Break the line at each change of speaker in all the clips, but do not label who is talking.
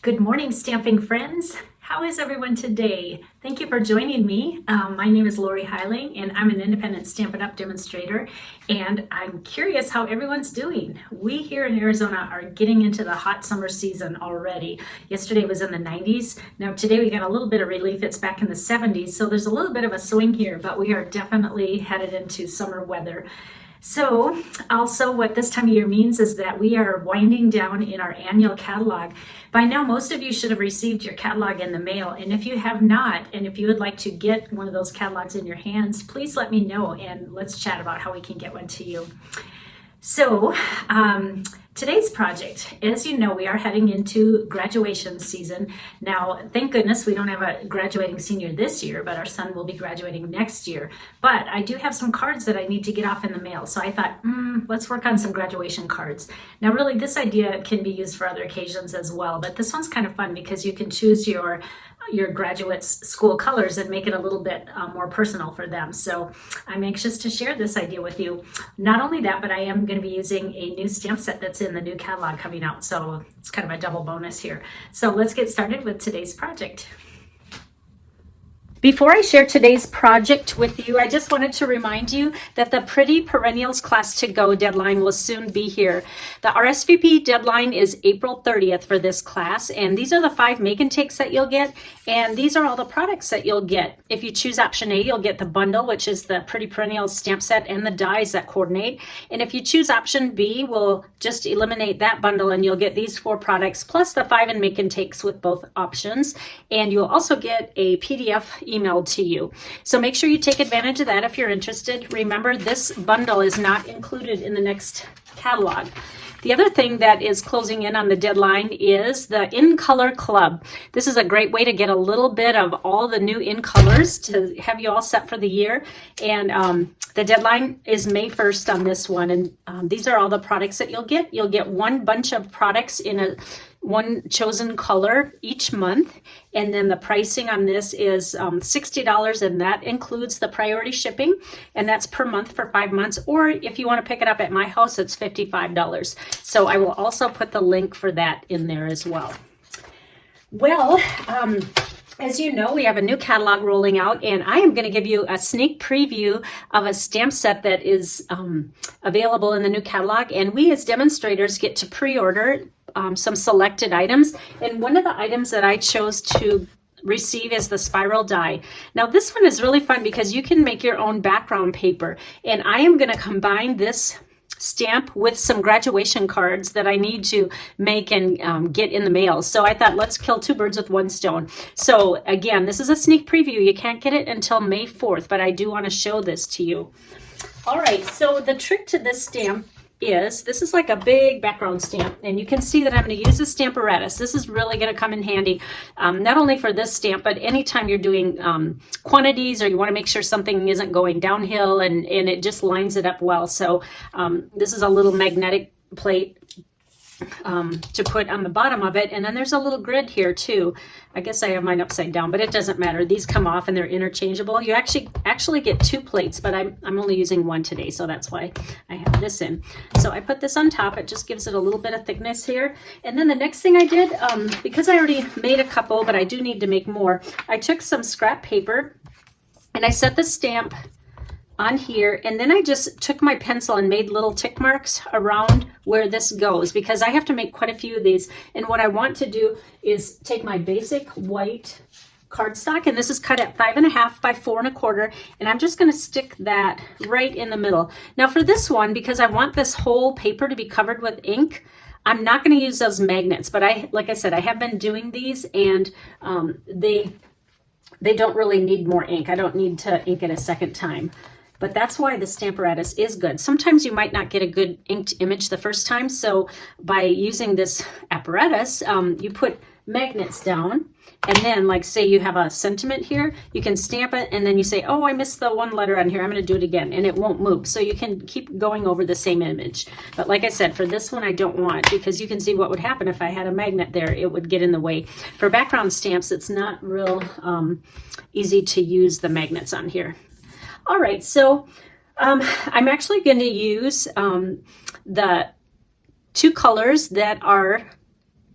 Good morning, stamping friends. How is everyone today? Thank you for joining me. My name is Lorri Heiling, and I'm an independent Stampin' Up! Demonstrator, and I'm curious how everyone's doing. We here in Arizona are getting into the hot summer season already. Yesterday was in the 90s. Now today we got a little bit of relief. It's back in the 70s, so there's a little bit of a swing here, but we are definitely headed into summer weather. So also what this time of year means is that we are winding down in our annual catalog. By now, most of you should have received your catalog in the mail. And if you have not, and if you would like to get one of those catalogs in your hands, please let me know and let's chat about how we can get one to you. So today's project, as you know, we are heading into graduation season. Now, thank goodness we don't have a graduating senior this year, but our son will be graduating next year. But I do have some cards that I need to get off in the mail. So I thought, let's work on some graduation cards. Now, really, this idea can be used for other occasions as well, but this one's kind of fun because you can choose your graduates' school colors and make it a little bit more personal for them. So I'm anxious to share this idea with you. Not only that, but I am going to be using a new stamp set that's in the new catalog coming out. So it's kind of a double bonus here. So let's get started with today's project. Before I share today's project with you, I just wanted to remind you that the Pretty Perennials Class to Go deadline will soon be here. The RSVP deadline is April 30th for this class, and these are the 5 make and takes that you'll get, and these are all the products that you'll get. If you choose option A, you'll get the bundle, which is the Pretty Perennials stamp set and the dies that coordinate, and if you choose option B, we'll just eliminate that bundle and you'll get these 4 products plus the 5 and make and takes with both options, and you'll also get a PDF emailed to you. So make sure you take advantage of that if you're interested. Remember, this bundle is not included in the next catalog. The other thing that is closing in on the deadline is the In Color Club. This is a great way to get a little bit of all the new in colors to have you all set for the year. And the deadline is May 1st on this one. And these are all the products that you'll get. You'll get one bunch of products in one chosen color each month, and then the pricing on this is $60, and that includes the priority shipping, and that's per month for 5 months, or if you want to pick it up at my house, it's $55. So I will also put the link for that in there as well. Well, as you know, we have a new catalog rolling out, and I am going to give you a sneak preview of a stamp set that is available in the new catalog, and we as demonstrators get to pre-order some selected items, and one of the items that I chose to receive is the spiral die. Now this one is really fun because you can make your own background paper, and I am going to combine this stamp with some graduation cards that I need to make and get in the mail. So I thought, let's kill 2 birds with 1 stone. So again, this is a sneak preview. You can't get it until May 4th, but I do want to show this to you. All right, so the trick to this stamp is this is like a big background stamp, and you can see that I'm going to use this Stamparatus. This is really going to come in handy, not only for this stamp, but anytime you're doing quantities or you want to make sure something isn't going downhill, and it just lines it up well. So this is a little magnetic plate to put on the bottom of it, and then there's a little grid here too. I guess I have mine upside down, but it doesn't matter. These come off and they're interchangeable. You actually get 2 plates, but I'm only using 1 today, so that's why I have this in. So I put this on top. It just gives it a little bit of thickness here. And then the next thing I did, because I already made a couple, but I do need to make more, I took some scrap paper and I set the stamp on here, and then I just took my pencil and made little tick marks around where this goes, because I have to make quite a few of these. And what I want to do is take my basic white cardstock, and this is cut at 5.5 by 4.25, and I'm just going to stick that right in the middle. Now for this one, because I want this whole paper to be covered with ink, I'm not going to use those magnets, but like I said, I have been doing these, and they don't really need more ink. I don't need to ink it a second time. But that's why the Stamparatus is good. Sometimes you might not get a good inked image the first time, so by using this apparatus, you put magnets down, and then, like, say you have a sentiment here, you can stamp it, and then you say, oh, I missed the 1 letter on here, I'm going to do it again, and it won't move. So you can keep going over the same image. But like I said, for this one, I don't want, because you can see what would happen if I had a magnet there. It would get in the way. For background stamps, it's not real easy to use the magnets on here. All right, so I'm actually going to use the 2 colors that are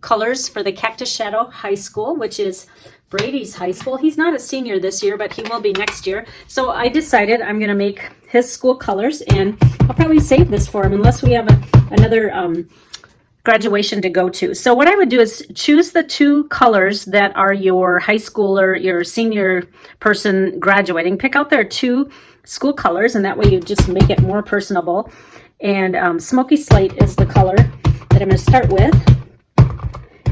colors for the Cactus Shadow High School, which is Brady's high school. He's not a senior this year, but he will be next year. So I decided I'm going to make his school colors, and I'll probably save this for him unless we have another graduation to go to. So what I would do is choose the 2 colors that are your high school or your senior person graduating. Pick out their 2 school colors, and that way you just make it more personable. And Smoky Slate is the color that I'm going to start with.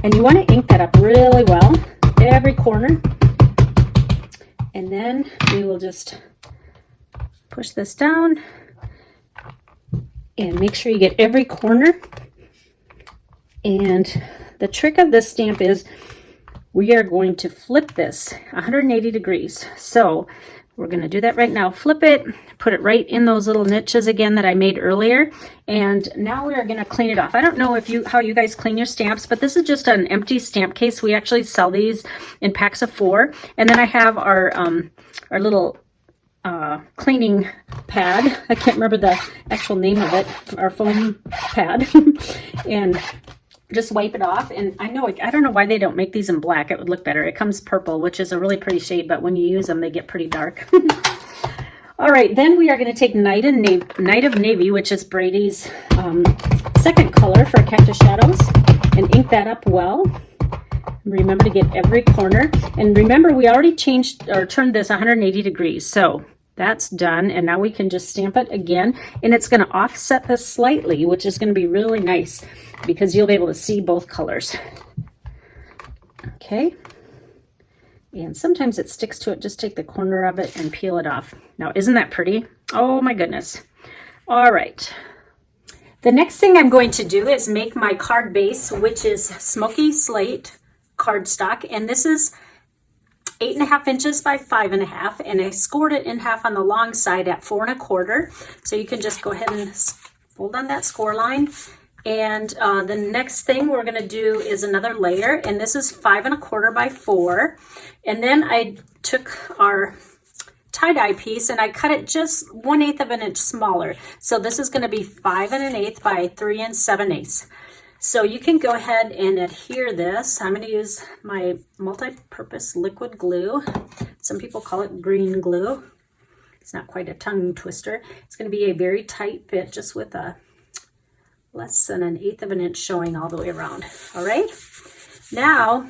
And you want to ink that up really well, every corner. And then we will just push this down and make sure you get every corner. And the trick of this stamp is we are going to flip this 180 degrees. So we're going to do that right now. Flip it, put it right in those little niches again that I made earlier. And now we are going to clean it off. I don't know how you guys clean your stamps, but this is just an empty stamp case. We actually sell these in packs of 4. And then I have our little cleaning pad. I can't remember the actual name of it, our foam pad. And just wipe it off. And I don't know why they don't make these in black. It would look better. It comes purple, which is a really pretty shade, but when you use them, they get pretty dark. All right, then we are going to take Night of Navy, which is Brady's second color for Cactus Shadows, and ink that up well. Remember to get every corner. And remember, we already turned this 180 degrees. So that's done. And now we can just stamp it again. And it's going to offset this slightly, which is going to be really nice because you'll be able to see both colors. Okay. And sometimes it sticks to it. Just take the corner of it and peel it off. Now, isn't that pretty? Oh my goodness. All right. The next thing I'm going to do is make my card base, which is Smoky Slate cardstock. And this is 8.5 inches by 5.5, and I scored it in half on the long side at 4 1/4. So you can just go ahead and fold on that score line. And the next thing we're going to do is another layer, and this is 5 1/4 by 4. And then I took our tie-dye piece and I cut it just 1/8 of an inch smaller. So this is going to be 5 1/8 by 3 7/8. So you can go ahead and adhere this. I'm going to use my multi-purpose liquid glue. Some people call it green glue. It's not quite a tongue twister. It's going to be a very tight fit, just with a less than 1/8 of an inch showing all the way around. All right. Now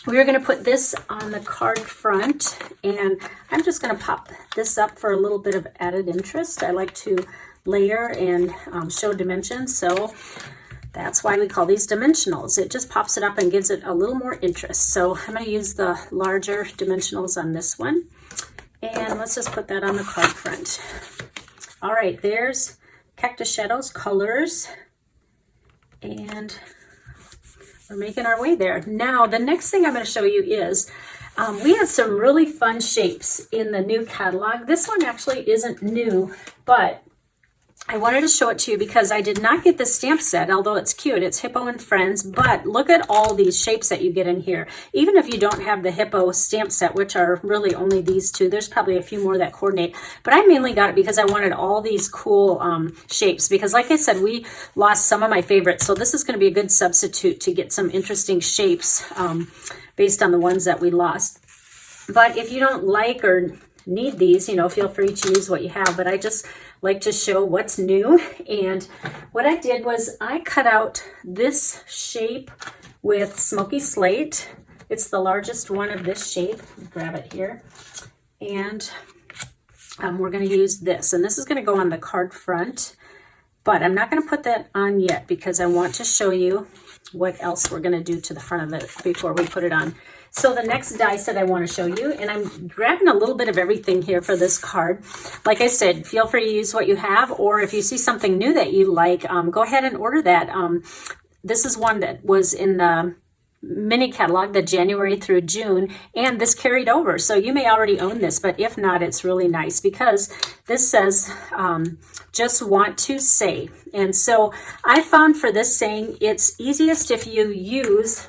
we're going to put this on the card front, and I'm just going to pop this up for a little bit of added interest. I like to layer and show dimensions, so that's why we call these dimensionals. It just pops it up and gives it a little more interest. So I'm going to use the larger dimensionals on this one. And let's just put that on the card front. All right, there's Cactus Shadows colors. And we're making our way there. Now, the next thing I'm going to show you is we have some really fun shapes in the new catalog. This one actually isn't new, but I wanted to show it to you because I did not get the stamp set, although it's cute. It's Hippo and Friends, but look at all these shapes that you get in here. Even if you don't have the Hippo stamp set, which are really only these 2, there's probably a few more that coordinate, but I mainly got it because I wanted all these cool shapes, because like I said, we lost some of my favorites, so this is going to be a good substitute to get some interesting shapes based on the ones that we lost. But if you don't like or need these, you know, feel free to use what you have, but I just like to show what's new. And what I did was I cut out this shape with Smoky Slate. It's the largest one of this shape. Grab it here. And we're going to use this, and this is going to go on the card front, but I'm not going to put that on yet because I want to show you what else we're going to do to the front of it before we put it on. So the next die set I want to show you, and I'm grabbing a little bit of everything here for this card. Like I said, feel free to use what you have, or if you see something new that you like, go ahead and order that. This is one that was in the mini catalog, the January through June, and this carried over. So you may already own this, but if not, it's really nice because this says, just want to say. And so I found for this saying, it's easiest if you use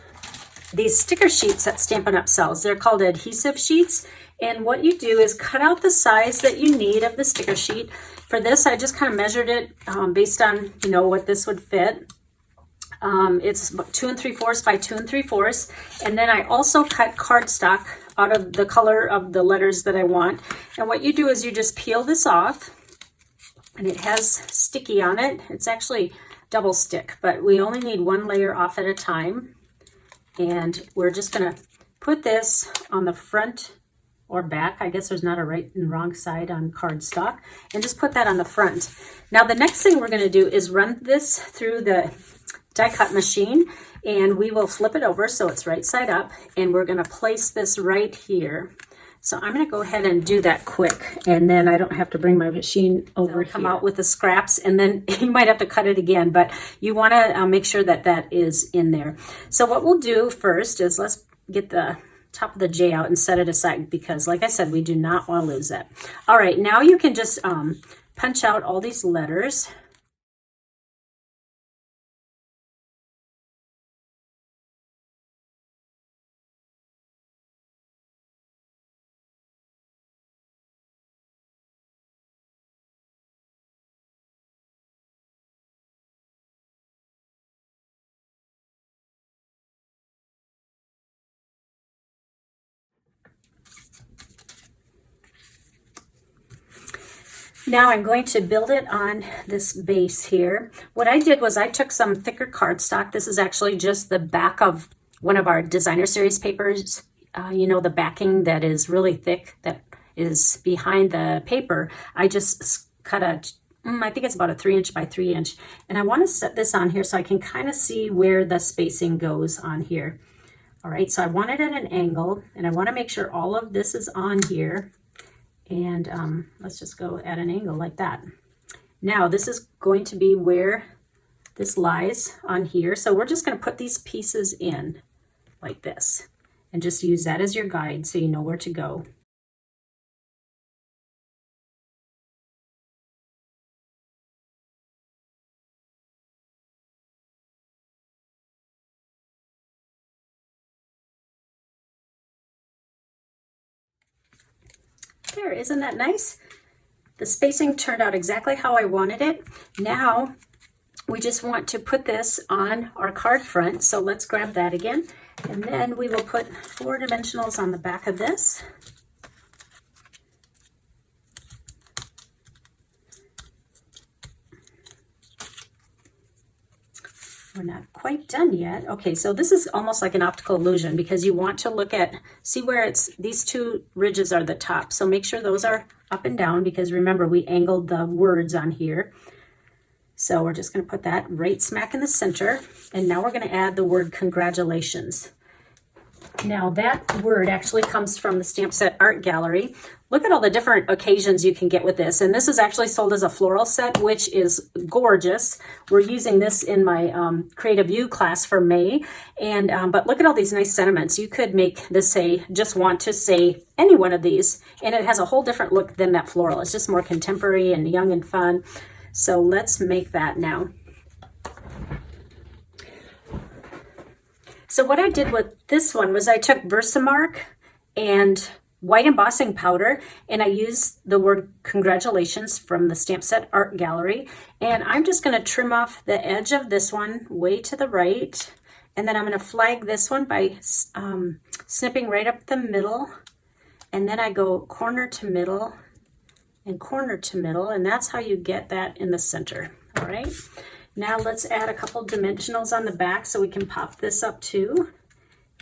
these sticker sheets that Stampin' Up! Sells. They're called adhesive sheets. And what you do is cut out the size that you need of the sticker sheet. For this, I just kind of measured it based on, you know, what this would fit. It's 2 3/4 by 2 3/4. And then I also cut cardstock out of the color of the letters that I want. And what you do is you just peel this off, and it has sticky on it. It's actually double stick, but we only need one layer off at a time. And we're just gonna put this on the front or back. I guess there's not a right and wrong side on cardstock, and just put that on the front. Now the next thing we're gonna do is run this through the die cut machine, and we will flip it over so it's right side up, and we're gonna place this right here. So I'm gonna go ahead and do that quick, and then I don't have to bring my machine over here. Come out with the scraps, and then you might have to cut it again, but you wanna make sure that that is in there. So what we'll do first is let's get the top of the J out and set it aside, because like I said, we do not wanna lose that. All right, now you can just punch out all these letters. Now I'm going to build it on this base here. What I did was I took some thicker cardstock. This is actually just the back of one of our designer series papers. You know, the backing that is really thick that is behind the paper. I just cut I think it's about a 3" by 3", and I want to set this on here so I can kind of see where the spacing goes on here. All right, so I want it at an angle, and I want to make sure all of this is on here. And let's just go at an angle like that. Now this is going to be where this lies on here. So we're just going to put these pieces in like this, and just use that as your guide so you know where to go. There, isn't that nice? The spacing turned out exactly how I wanted it. Now we just want to put this on our card front. So let's grab that again. And then we will put 4 dimensionals on the back of this. We're not quite done yet. Okay, so this is almost like an optical illusion, because you want to look at, see where these 2 ridges are the top. So make sure those are up and down, because remember we angled the words on here. So we're just gonna put that right smack in the center. And now we're gonna add the word congratulations. Now that word actually comes from the Stamp Set Art Gallery. Look at all the different occasions you can get with this. And this is actually sold as a floral set, which is gorgeous. We're using this in my Creative You class for May. And but look at all these nice sentiments. You could make this say, just want to say any one of these, and it has a whole different look than that floral. It's just more contemporary and young and fun. So let's make that now. So what I did with this one was I took Versamark and white embossing powder, and I used the word congratulations from the Stamp Set Art Gallery. And I'm just going to trim off the edge of this one way to the right. And then I'm going to flag this one by snipping right up the middle. And then I go corner to middle and corner to middle. And that's how you get that in the center. All right. Now let's add a couple dimensionals on the back so we can pop this up too.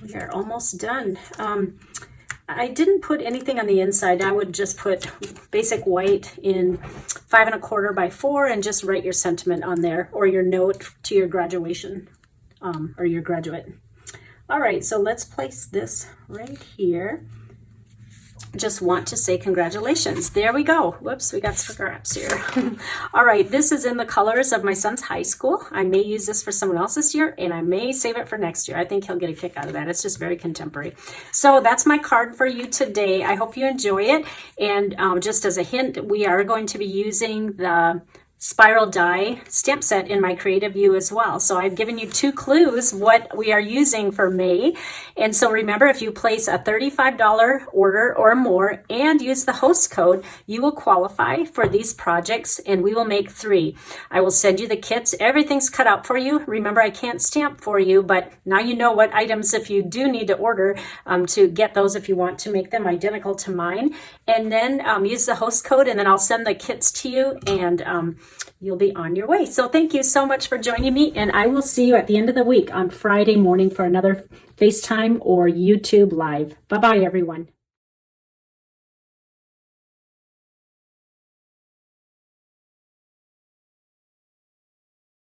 We are almost done. I didn't put anything on the inside. I would just put basic white in 5 1/4 by 4 and just write your sentiment on there, or your note to your graduation or your graduate. All right, so let's place this right here. Just want to say congratulations. There we go. Whoops, we got scraps here. All right, this is in the colors of my son's high school. I may use this for someone else this year, and I may save it for next year. I think he'll get a kick out of that. It's just very contemporary. So that's my card for you today. I hope you enjoy it. And just as a hint, we are going to be using the spiral die stamp set in my creative view as well. So I've given you 2 clues what we are using for May. And so remember, if you place a $35 order or more and use the host code, you will qualify for these projects, and we will make 3. I will send you the kits. Everything's cut out for you. Remember, I can't stamp for you, but now you know what items, if you do need to order, to get those if you want to make them identical to mine. And then use the host code, and then I'll send the kits to you, and you'll be on your way. So thank you so much for joining me, and I will see you at the end of the week on Friday morning for another FaceTime or YouTube Live. Bye-bye, everyone.